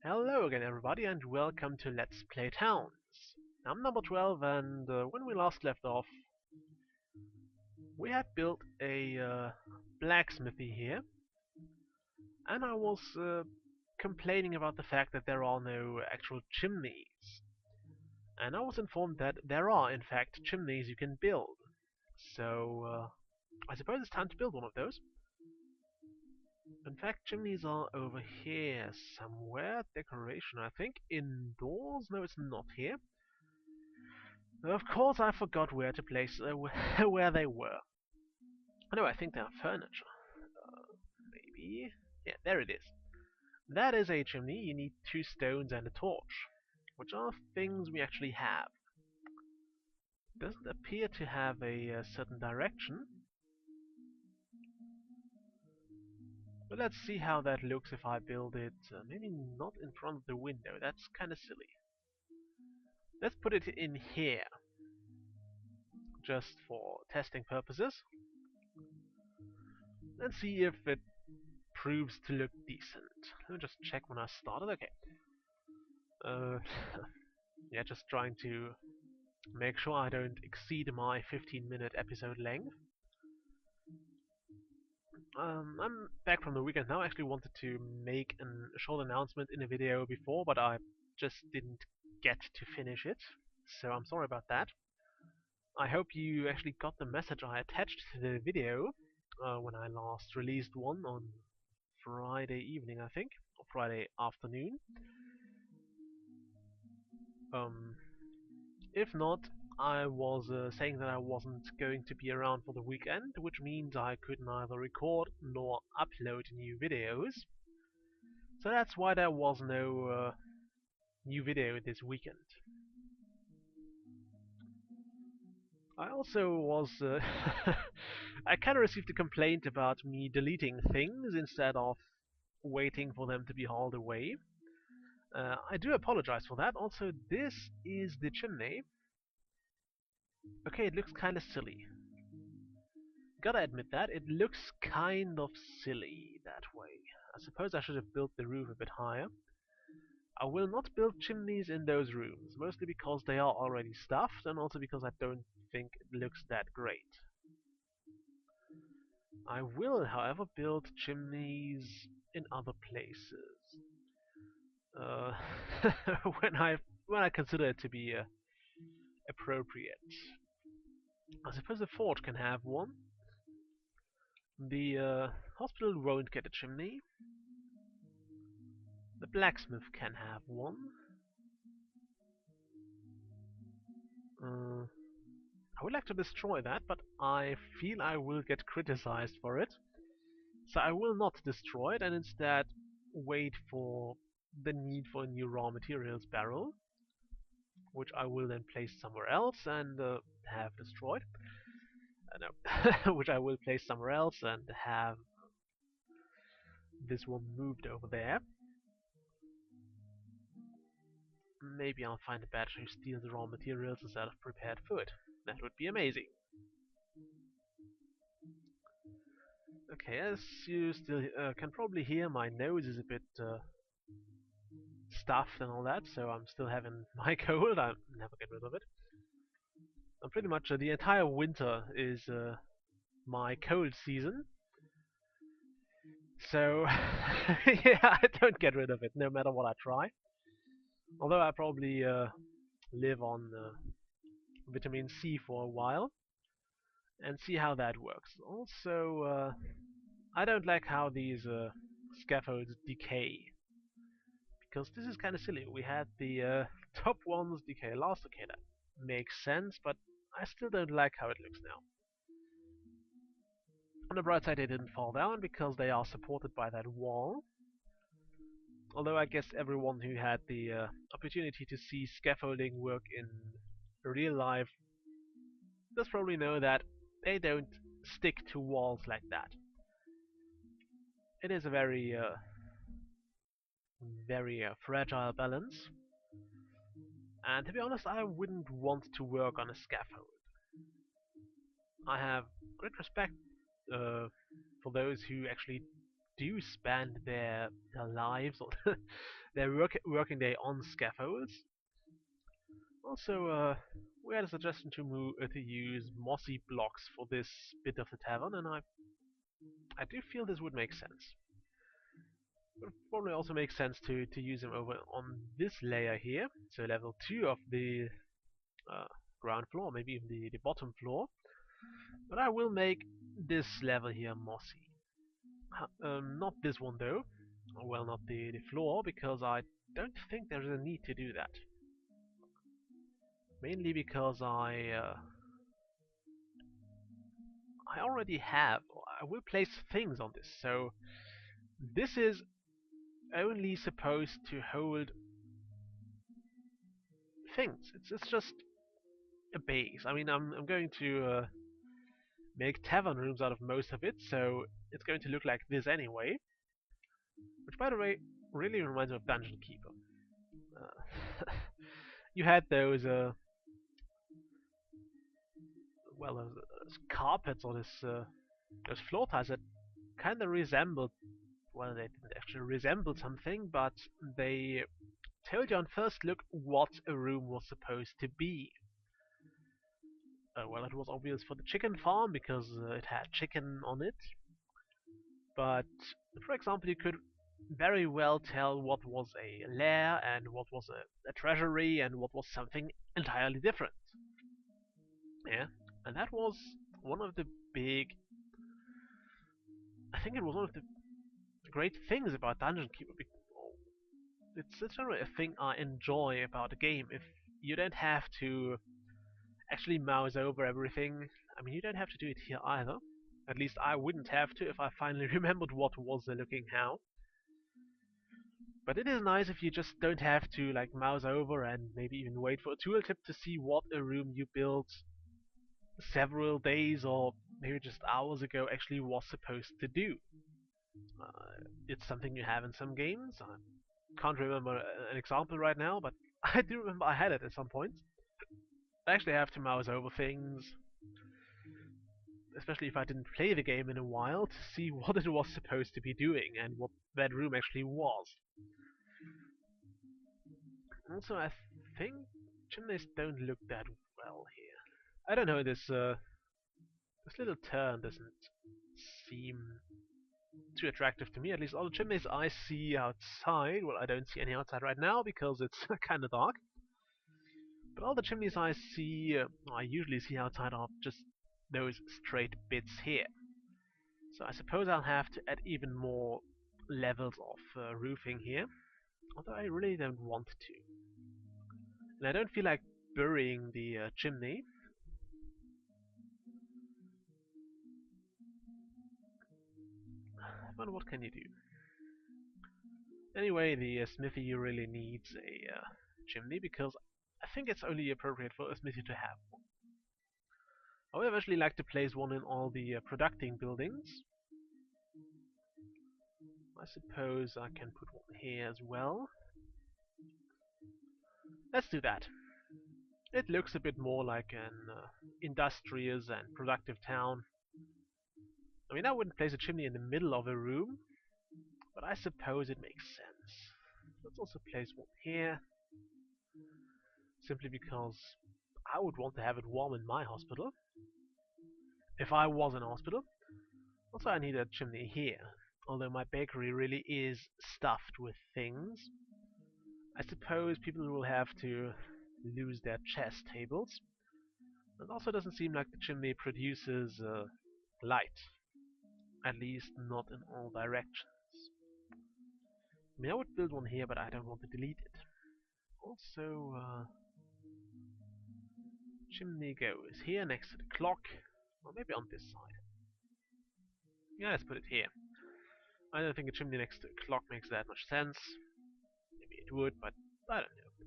Hello again everybody and welcome to Let's Play Towns. I'm number 12 and when we last left off we had built a blacksmithy here and I was complaining about the fact that there are no actual chimneys. And I was informed that there are in fact chimneys you can build. So I suppose it's time to build one of those. In fact, chimneys are over here somewhere. Decoration, I think. Indoors? No, it's not here. Of course, I forgot where to place where they were. No, I think they are furniture. Maybe. Yeah, there it is. That is a chimney. You need 2 stones and a torch, which are things we actually have. Doesn't appear to have a certain direction. But let's see how that looks if I build it. Maybe not in front of the window. That's kind of silly. Let's put it in here, just for testing purposes. Let's see if it proves to look decent. Let me just check when I started. Okay. Uh, yeah, just trying to make sure I don't exceed my 15-minute episode length. I'm back from the weekend now. I actually wanted to make a short announcement in a video before, but I just didn't get to finish it. So I'm sorry about that. I hope you actually got the message I attached to the video when I last released one on Friday evening, I think, or Friday afternoon. Um, if not, I was saying that I wasn't going to be around for the weekend, which means I could neither record nor upload new videos. So that's why there was no new video this weekend. I also was... I kind of received a complaint about me deleting things instead of waiting for them to be hauled away. I do apologize for that. Also, this is the chimney. Okay, it looks kind of silly. Gotta admit that, it looks kind of silly that way. I suppose I should have built the roof a bit higher. I will not build chimneys in those rooms, mostly because they are already stuffed and also because I don't think it looks that great. I will, however, build chimneys in other places. Uh, when I consider it to be appropriate. I suppose the fort can have one. The hospital won't get a chimney. The blacksmith can have one. I would like to destroy that, but I feel I will get criticized for it. So I will not destroy it and instead wait for the need for a new raw materials barrel, which I will then place somewhere else and have destroyed. No, which I will place somewhere else and have this one moved over there. Maybe I'll find a badger who steals the raw materials instead of prepared food. That would be amazing. Okay, as you still can probably hear, my nose is a bit stuffed and all that, so I'm still having my cold. I'll never get rid of it. And pretty much the entire winter is my cold season. So, yeah, I don't get rid of it, no matter what I try. Although I probably live on vitamin C for a while and see how that works. Also, I don't like how these scaffolds decay, because this is kind of silly. We had the top ones decay last. Okay, that makes sense, but I still don't like how it looks now. On the bright side, they didn't fall down because they are supported by that wall. Although I guess everyone who had the opportunity to see scaffolding work in real life does probably know that they don't stick to walls like that. It is a very fragile balance. And to be honest, I wouldn't want to work on a scaffold. I have great respect for those who actually do spend their lives or their working day on scaffolds. Also, we had a suggestion to use mossy blocks for this bit of the tavern, and I do feel this would make sense. It would probably also make sense to use them over on this layer here, so level 2 of the uh, ground floor, maybe even the bottom floor. But I will make this level here mossy. Not this one though. Well, not the floor, because I don't think there's a need to do that. Mainly because I already have, I will place things on this, so this is only supposed to hold things. It's just a base. I mean, I'm going to make tavern rooms out of most of it, so it's going to look like this anyway. Which, by the way, really reminds me of Dungeon Keeper. You had those, well, those carpets or those floor tiles that kind of resembled, well, they didn't actually resemble something, but they told you on first look what a room was supposed to be. Well, it was obvious for the chicken farm because it had chicken on it, but for example, you could very well tell what was a lair and what was a treasury and what was something entirely different. Yeah, and that was one of the big. I think it was one of the great things about Dungeon Keeper. It's literally a thing I enjoy about the game. If you don't have to actually mouse over everything, I mean, you don't have to do it here either. At least I wouldn't have to if I finally remembered what was looking how. But it is nice if you just don't have to like mouse over and maybe even wait for a tooltip to see what a room you built several days or maybe just hours ago actually was supposed to do. It's something you have in some games. I can't remember an example right now, but I do remember I had it at some point. I actually have to mouse over things, especially if I didn't play the game in a while, to see what it was supposed to be doing and what that room actually was. Also, I think chimneys don't look that well here. I don't know, this little turn doesn't seem too attractive to me. At least all the chimneys I see outside, well, I don't see any outside right now because it's kind of dark. But all the chimneys I see, I usually see outside are just those straight bits here. So I suppose I'll have to add even more levels of roofing here, although I really don't want to. And I don't feel like burying the chimney. But what can you do? Anyway, the smithy really needs a chimney because I think it's only appropriate for a smithy to have one. I would eventually like to place one in all the producing buildings. I suppose I can put one here as well. Let's do that. It looks a bit more like an industrious and productive town. I mean, I wouldn't place a chimney in the middle of a room, but I suppose it makes sense. Let's also place one here, simply because I would want to have it warm in my hospital, if I was in a hospital. Also, I need a chimney here, although my bakery really is stuffed with things. I suppose people will have to lose their chess tables. It also doesn't seem like the chimney produces light, at least not in all directions. I mean, I would build one here, but I don't want to delete it. Also, chimney goes here next to the clock, or maybe on this side. Yeah, let's put it here. I don't think a chimney next to a clock makes that much sense. Maybe it would, but I don't know.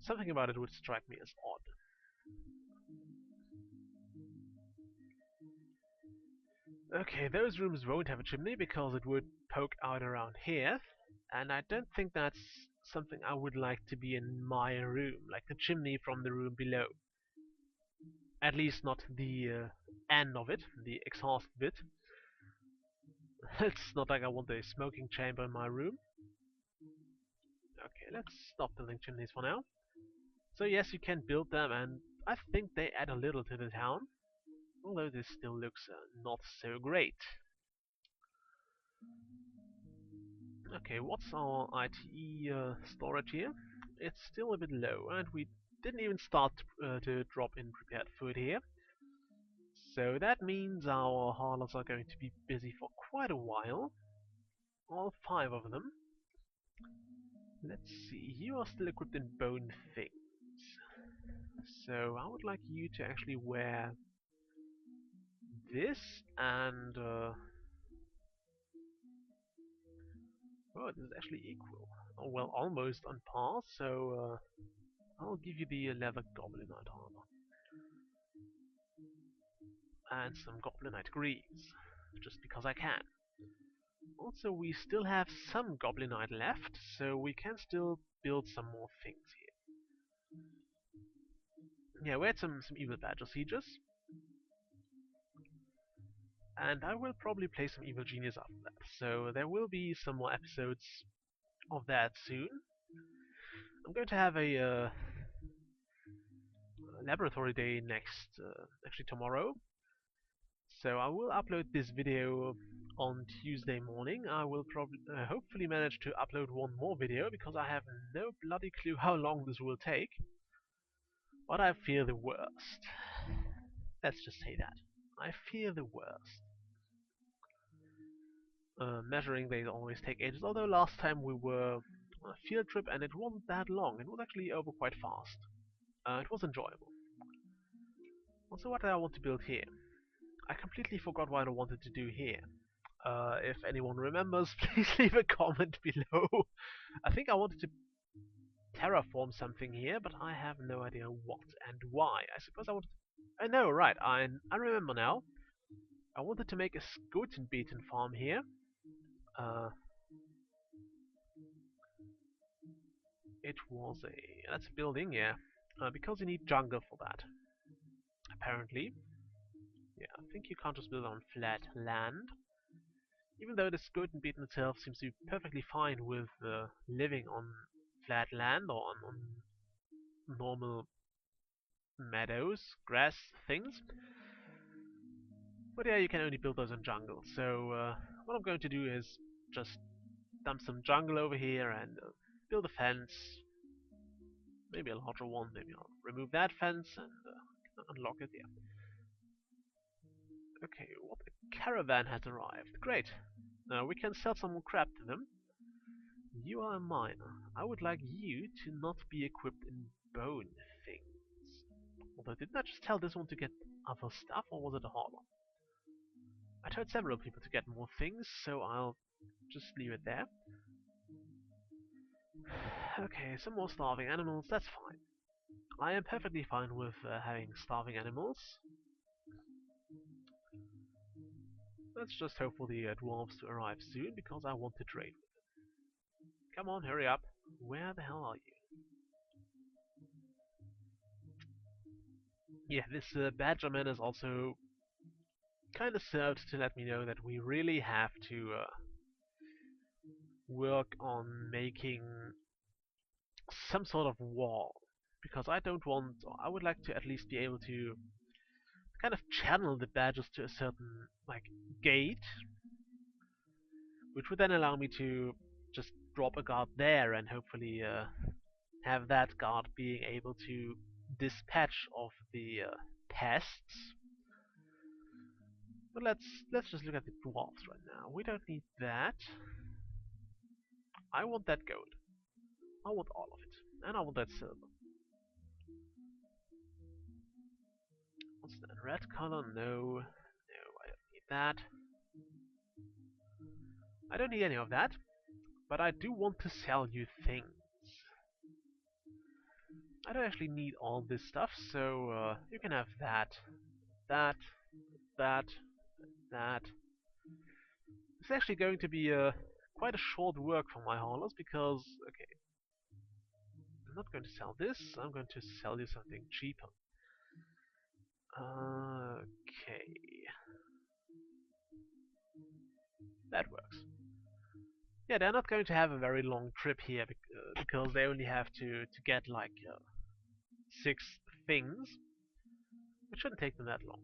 Something about it would strike me as odd. Okay, those rooms won't have a chimney because it would poke out around here, and I don't think that's something I would like to be in my room, like the chimney from the room below. At least not the end of it, the exhaust bit. It's not like I want a smoking chamber in my room. Okay, let's stop building chimneys for now. So yes, you can build them, and I think they add a little to the town, although this still looks not so great. Okay, what's our ITE storage here? It's still a bit low, and we didn't even start to drop in prepared food here. So that means our harlots are going to be busy for quite a while. All 5 of them. Let's see, you are still equipped in bone things. So I would like you to actually wear this and... oh, this is actually equal. Oh, well, almost on par, so I'll give you the leather goblinite armor. And some goblinite greaves, just because I can. Also, we still have some goblinite left, so we can still build some more things here. Yeah, we had some evil badger sieges. And I will probably play some evil genius after that, so there will be some more episodes of that soon. I'm going to have a laboratory day actually tomorrow. So I will upload this video on Tuesday morning. I will probably, hopefully manage to upload one more video because I have no bloody clue how long this will take. But I fear the worst. Let's just say that. I fear the worst. Measuring they always take ages, although last time we were on a field trip and it wasn't that long. It was actually over quite fast. It was enjoyable. Also, what do I want to build here? I completely forgot what I wanted to do here. If anyone remembers, please leave a comment below. I think I wanted to terraform something here, but I have no idea what and why. I suppose I wanted to... I know, right, I remember now. I wanted to make a Skotenbeeten farm here. It was a... that's a building, yeah. Because you need jungle for that. Apparently. Yeah, I think you can't just build on flat land. Even though the Skotenbeeten itself seems to be perfectly fine with living on flat land or on normal meadows, grass, things. But yeah, you can only build those in jungle. So what I'm going to do is just dump some jungle over here and build a fence. Maybe a larger one. Maybe I'll remove that fence and unlock it. Yeah. Okay, what a caravan has arrived. Great. Now we can sell some more crap to them. You are a miner. I would like you to not be equipped in bone things. Although, didn't I just tell this one to get other stuff, or was it a hard one? I told several people to get more things, so I'll just leave it there. Okay, some more starving animals, that's fine. I am perfectly fine with having starving animals. Let's just hope for the dwarves to arrive soon, because I want to trade with them. Come on, hurry up. Where the hell are you? Yeah, this badgerman is also kind of served to let me know that we really have to work on making some sort of wall. Because I don't want, I would like to at least be able to kind of channel the badgers to a certain, like, gate, which would then allow me to just drop a guard there and hopefully have that guard being able to dispatch of the pests. But let's just look at the dwarves right now. We don't need that. I want that gold. I want all of it. And I want that silver. What's that? Red color? No. No, I don't need that. I don't need any of that. But I do want to sell you things. I don't actually need all this stuff, so you can have that, that, that, that. It's actually going to be quite a short work for my haulers because, okay, I'm not going to sell this, I'm going to sell you something cheaper. Okay. That works. Yeah, they're not going to have a very long trip here because they only have to get like 6 things. It shouldn't take them that long.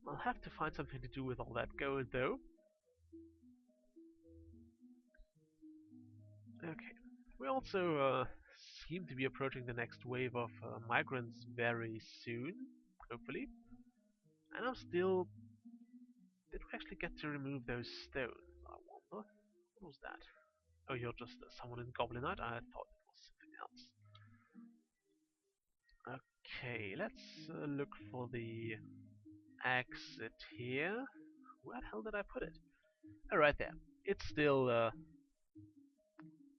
I'll have to find something to do with all that gold though. Okay. We also seem to be approaching the next wave of migrants very soon, hopefully. And I'm still... Did we actually get to remove those stones? I wonder. What was that? Oh, you're just someone in Goblinite? I thought it was something else. Okay, let's look for the exit here. Where the hell did I put it? Oh, right there. It's still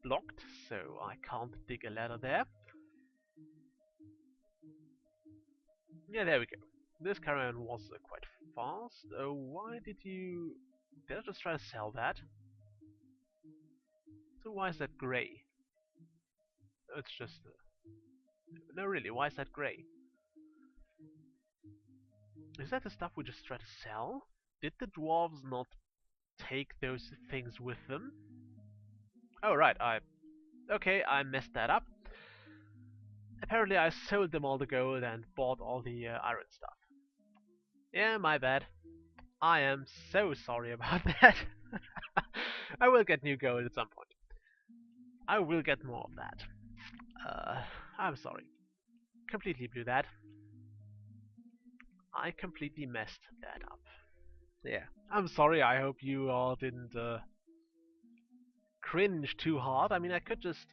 blocked, so I can't dig a ladder there. Yeah, there we go. This caravan was quite fast. Oh, why did you... Did I just try to sell that? So why is that grey? It's just... no, really, why is that grey? Is that the stuff we just tried to sell? Did the dwarves not take those things with them? Oh, right, okay, I messed that up. Apparently I sold them all the gold and bought all the iron stuff. Yeah, my bad. I am so sorry about that. I will get new gold at some point. I will get more of that. I'm sorry. Completely blew that. I completely messed that up. Yeah. I'm sorry, I hope you all didn't cringe too hard. I mean, I could just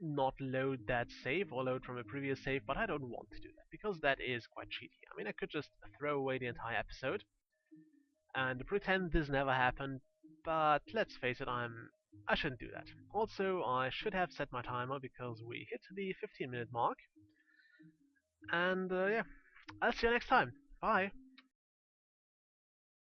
not load that save or load from a previous save, but I don't want to do that because that is quite cheaty. I mean, I could just throw away the entire episode and pretend this never happened, but let's face it, I shouldn't do that. Also, I should have set my timer because we hit the 15-minute mark. And yeah, I'll see you next time. Bye.